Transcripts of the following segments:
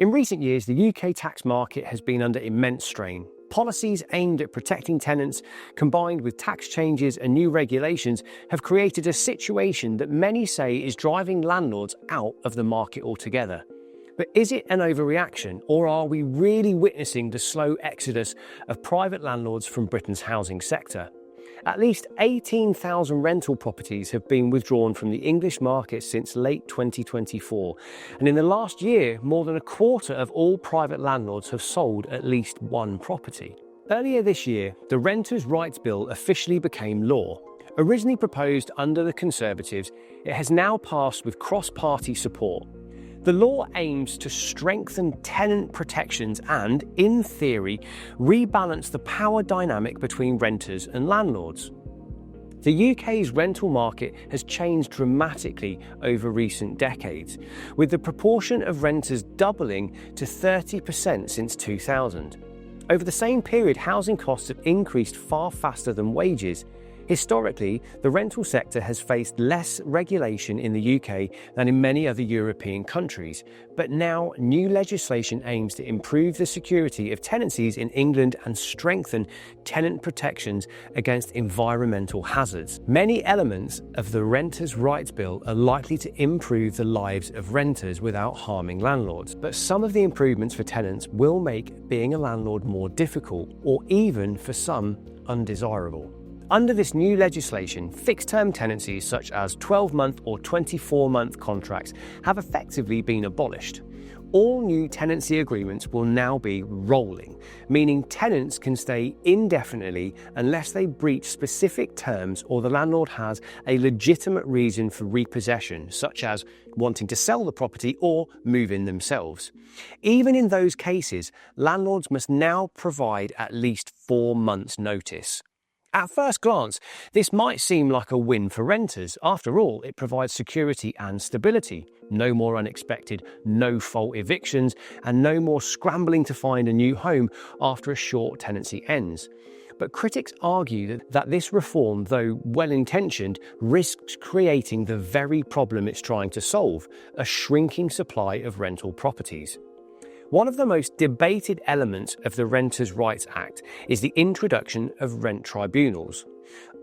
In recent years, the UK tax market has been under immense strain. Policies aimed at protecting tenants, combined with tax changes and new regulations, have created a situation that many say is driving landlords out of the market altogether. But is it an overreaction, or are we really witnessing the slow exodus of private landlords from Britain's housing sector? At least 18,000 rental properties have been withdrawn from the English market since late 2024, and in the last year, more than a quarter of all private landlords have sold at least one property. Earlier this year, the Renters' Rights Bill officially became law. Originally proposed under the Conservatives, it has now passed with cross-party support. The law aims to strengthen tenant protections and, in theory, rebalance the power dynamic between renters and landlords. The UK's rental market has changed dramatically over recent decades, with the proportion of renters doubling to 30% since 2000. Over the same period, housing costs have increased far faster than wages. Historically, the rental sector has faced less regulation in the UK than in many other European countries, but now new legislation aims to improve the security of tenancies in England and strengthen tenant protections against environmental hazards. Many elements of the Renters' Rights Bill are likely to improve the lives of renters without harming landlords, but some of the improvements for tenants will make being a landlord more difficult, or even, for some, undesirable. Under this new legislation, fixed-term tenancies such as 12-month or 24-month contracts have effectively been abolished. All new tenancy agreements will now be rolling, meaning tenants can stay indefinitely unless they breach specific terms or the landlord has a legitimate reason for repossession, such as wanting to sell the property or move in themselves. Even in those cases, landlords must now provide at least 4 months' notice. At first glance, this might seem like a win for renters. After all, it provides security and stability. No more unexpected, no-fault evictions, and no more scrambling to find a new home after a short tenancy ends. But critics argue that this reform, though well-intentioned, risks creating the very problem it's trying to solve, a shrinking supply of rental properties. One of the most debated elements of the Renters' Rights Act is the introduction of rent tribunals.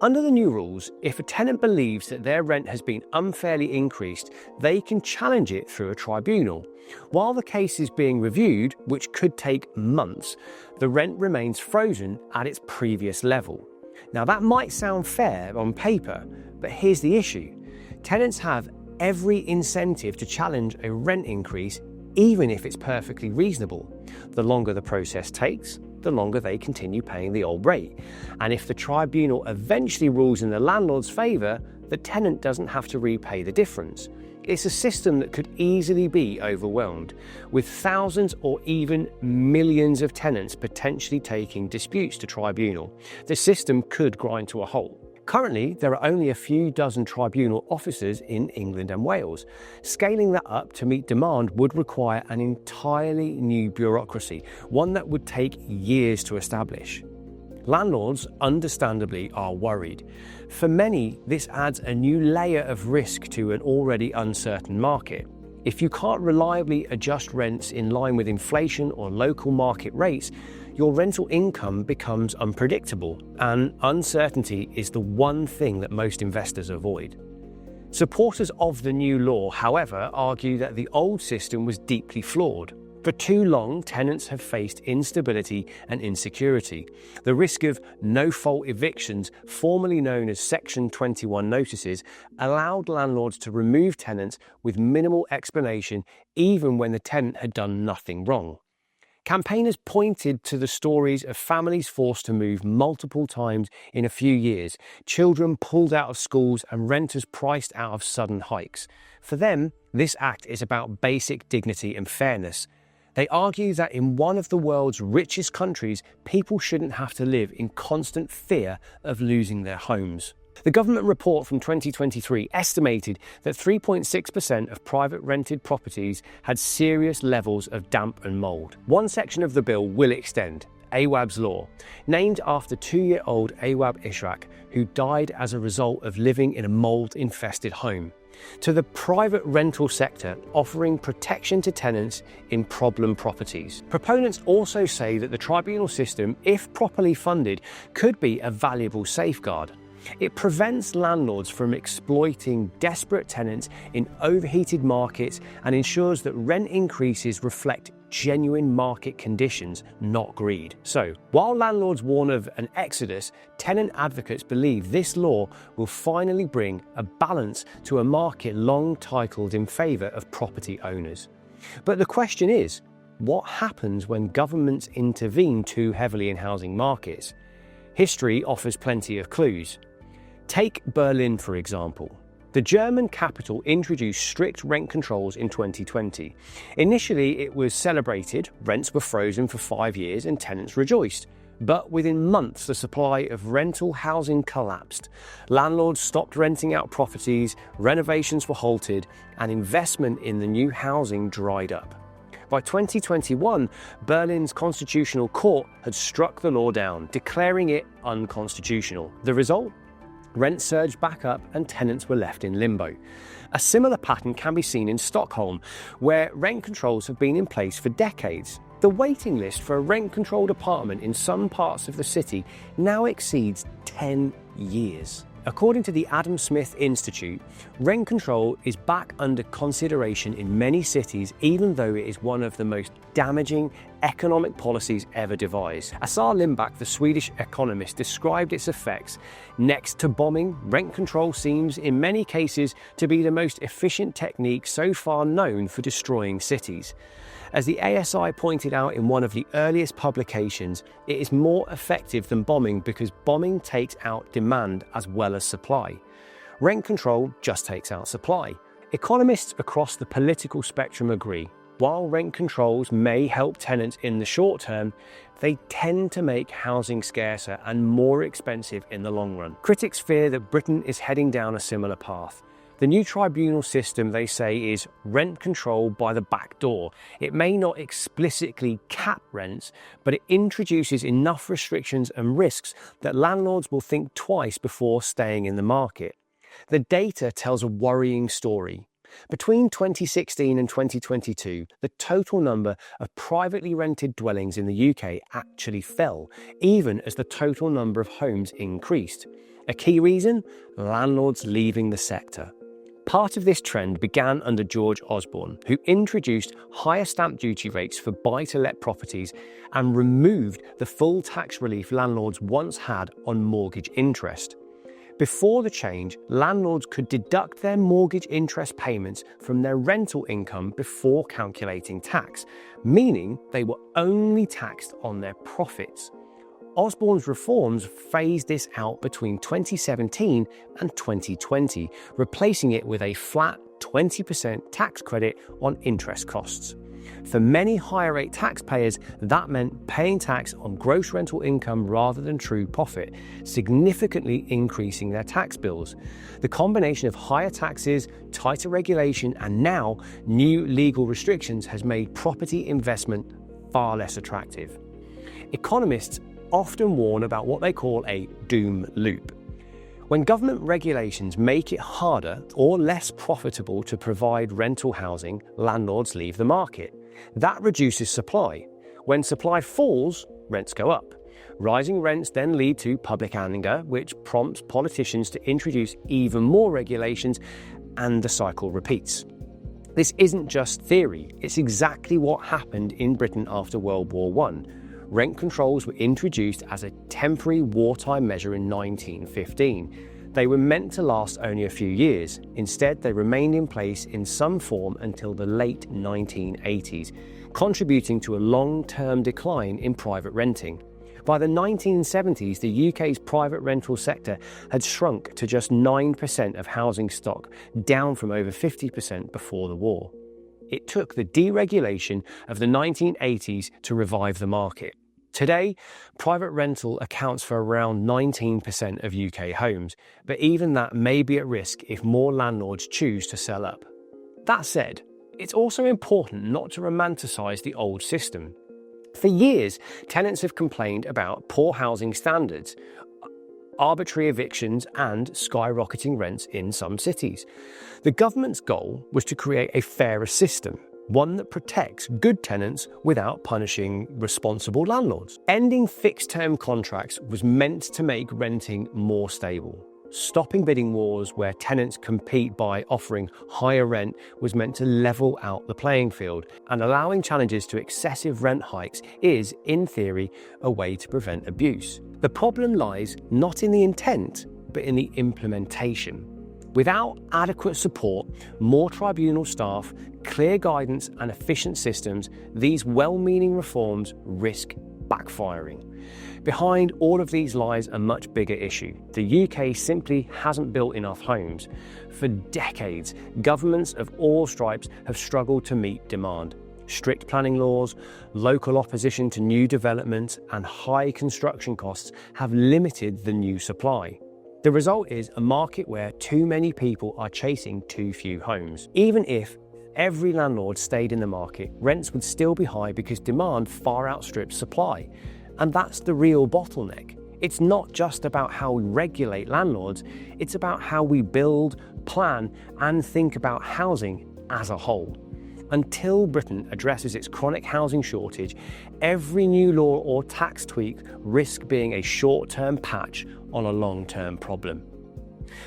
Under the new rules, if a tenant believes that their rent has been unfairly increased, they can challenge it through a tribunal. While the case is being reviewed, which could take months, the rent remains frozen at its previous level. Now, that might sound fair on paper, but here's the issue. Tenants have every incentive to challenge a rent increase, even if it's perfectly reasonable. The longer the process takes, the longer they continue paying the old rate. And if the tribunal eventually rules in the landlord's favour, the tenant doesn't have to repay the difference. It's a system that could easily be overwhelmed, with thousands or even millions of tenants potentially taking disputes to tribunal. The system could grind to a halt. Currently, there are only a few dozen tribunal officers in England and Wales. Scaling that up to meet demand would require an entirely new bureaucracy, one that would take years to establish. Landlords, understandably, are worried. For many, this adds a new layer of risk to an already uncertain market. If you can't reliably adjust rents in line with inflation or local market rates, your rental income becomes unpredictable, and uncertainty is the one thing that most investors avoid. Supporters of the new law, however, argue that the old system was deeply flawed. For too long, tenants have faced instability and insecurity. The risk of no-fault evictions, formerly known as Section 21 notices, allowed landlords to remove tenants with minimal explanation, even when the tenant had done nothing wrong. Campaigners pointed to the stories of families forced to move multiple times in a few years, children pulled out of schools, and renters priced out of sudden hikes. For them, this act is about basic dignity and fairness. They argue that in one of the world's richest countries, people shouldn't have to live in constant fear of losing their homes. The government report from 2023 estimated that 3.6% of private rented properties had serious levels of damp and mould. One section of the bill will extend, Awab's Law, named after 2-year-old Awab Ishrak, who died as a result of living in a mould-infested home. to the private rental sector offering protection to tenants in problem properties. Proponents also say that the tribunal system, if properly funded, could be a valuable safeguard. It prevents landlords from exploiting desperate tenants in overheated markets and ensures that rent increases reflect genuine market conditions, not greed. So, while landlords warn of an exodus, tenant advocates believe this law will finally bring a balance to a market long titled in favour of property owners. But the question is, what happens when governments intervene too heavily in housing markets? History offers plenty of clues. Take Berlin, for example. The German capital introduced strict rent controls in 2020. Initially, it was celebrated, rents were frozen for 5 years and tenants rejoiced. But within months, the supply of rental housing collapsed. Landlords stopped renting out properties, renovations were halted, and investment in the new housing dried up. By 2021, Berlin's constitutional court had struck the law down, declaring it unconstitutional. The result? Rent surged back up and tenants were left in limbo. A similar pattern can be seen in Stockholm, where rent controls have been in place for decades. The waiting list for a rent-controlled apartment in some parts of the city now exceeds 10 years. According to the Adam Smith Institute, rent control is back under consideration in many cities, even though it is one of the most damaging economic policies ever devised. Assar Lindback, the Swedish economist, described its effects. Next to bombing, rent control seems in many cases to be the most efficient technique so far known for destroying cities. As the ASI pointed out in one of the earliest publications, it is more effective than bombing because bombing takes out demand as well as supply. Rent control just takes out supply. Economists across the political spectrum agree. While rent controls may help tenants in the short term, they tend to make housing scarcer and more expensive in the long run. Critics fear that Britain is heading down a similar path. The new tribunal system, they say, is rent control by the back door. It may not explicitly cap rents, but it introduces enough restrictions and risks that landlords will think twice before staying in the market. The data tells a worrying story. Between 2016 and 2022, the total number of privately rented dwellings in the UK actually fell, even as the total number of homes increased. A key reason? Landlords leaving the sector. Part of this trend began under George Osborne, who introduced higher stamp duty rates for buy-to-let properties and removed the full tax relief landlords once had on mortgage interest. Before the change, landlords could deduct their mortgage interest payments from their rental income before calculating tax, meaning they were only taxed on their profits. Osborne's reforms phased this out between 2017 and 2020, replacing it with a flat 20% tax credit on interest costs. For many higher rate taxpayers, that meant paying tax on gross rental income rather than true profit, significantly increasing their tax bills. The combination of higher taxes, tighter regulation, and now new legal restrictions has made property investment far less attractive. Economists often warn about what they call a doom loop. When government regulations make it harder or less profitable to provide rental housing, landlords leave the market. That reduces supply. When supply falls, rents go up. Rising rents then lead to public anger, which prompts politicians to introduce even more regulations, and the cycle repeats. This isn't just theory, it's exactly what happened in Britain after World War I. Rent controls were introduced as a temporary wartime measure in 1915. They were meant to last only a few years. Instead, they remained in place in some form until the late 1980s, contributing to a long-term decline in private renting. By the 1970s, the UK's private rental sector had shrunk to just 9% of housing stock, down from over 50% before the war. It took the deregulation of the 1980s to revive the market. Today, private rental accounts for around 19% of UK homes, but even that may be at risk if more landlords choose to sell up. That said, it's also important not to romanticise the old system. For years, tenants have complained about poor housing standards. arbitrary evictions and skyrocketing rents in some cities. The government's goal was to create a fairer system, one that protects good tenants without punishing responsible landlords. Ending fixed-term contracts was meant to make renting more stable. Stopping bidding wars where tenants compete by offering higher rent was meant to level out the playing field, and allowing challenges to excessive rent hikes is, in theory, a way to prevent abuse. The problem lies not in the intent, but in the implementation. Without adequate support, more tribunal staff, clear guidance and efficient systems, these well-meaning reforms risk backfiring. Behind all of these lies a much bigger issue. The UK simply hasn't built enough homes. For decades, governments of all stripes have struggled to meet demand. Strict planning laws, local opposition to new development, and high construction costs have limited the new supply. The result is a market where too many people are chasing too few homes. Even if every landlord stayed in the market, rents would still be high because demand far outstrips supply. And that's the real bottleneck. It's not just about how we regulate landlords, it's about how we build, plan, and think about housing as a whole. Until Britain addresses its chronic housing shortage, every new law or tax tweak risks being a short-term patch on a long-term problem.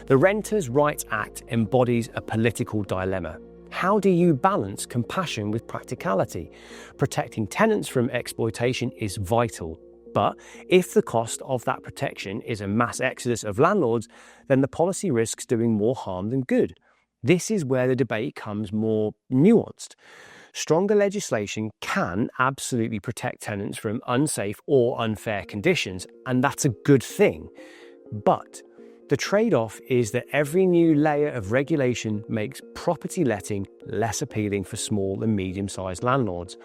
The Renters' Rights Act embodies a political dilemma. How do you balance compassion with practicality? Protecting tenants from exploitation is vital, but if the cost of that protection is a mass exodus of landlords, then the policy risks doing more harm than good. This is where the debate becomes more nuanced. Stronger legislation can absolutely protect tenants from unsafe or unfair conditions, and that's a good thing. But the trade-off is that every new layer of regulation makes property letting less appealing for small and medium-sized landlords.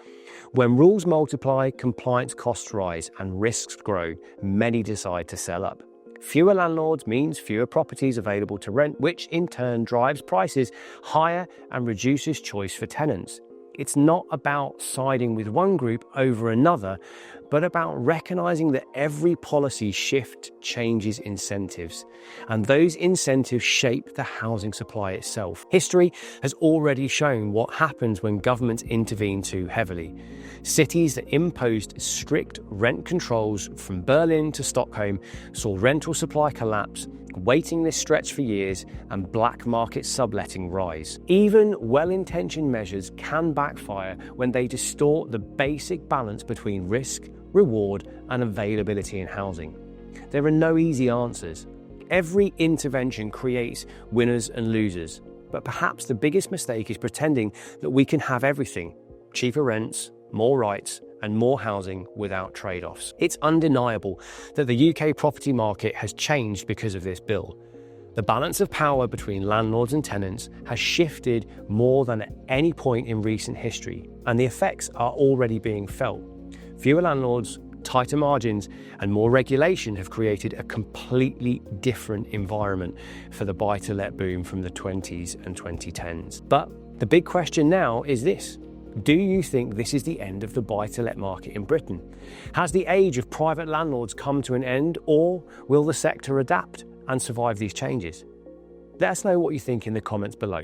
When rules multiply, compliance costs rise and risks grow, many decide to sell up. Fewer landlords means fewer properties available to rent, which in turn drives prices higher and reduces choice for tenants. It's not about siding with one group over another, but about recognizing that every policy shift changes incentives, and those incentives shape the housing supply itself. History has already shown what happens when governments intervene too heavily. Cities that imposed strict rent controls from Berlin to Stockholm saw rental supply collapse, waiting lists stretch for years, and black market subletting rise. Even well-intentioned measures can backfire when they distort the basic balance between risk, reward, and availability in housing. There are no easy answers. Every intervention creates winners and losers, but perhaps the biggest mistake is pretending that we can have everything: cheaper rents, more rights, and more housing without trade-offs. It's undeniable that the UK property market has changed because of this bill. The balance of power between landlords and tenants has shifted more than at any point in recent history, and the effects are already being felt. Fewer landlords, tighter margins, and more regulation have created a completely different environment for the buy-to-let boom from the 20s and 2010s. But the big question now is this: do you think this is the end of the buy-to-let market in Britain? Has the age of private landlords come to an end, or will the sector adapt and survive these changes? Let us know what you think in the comments below.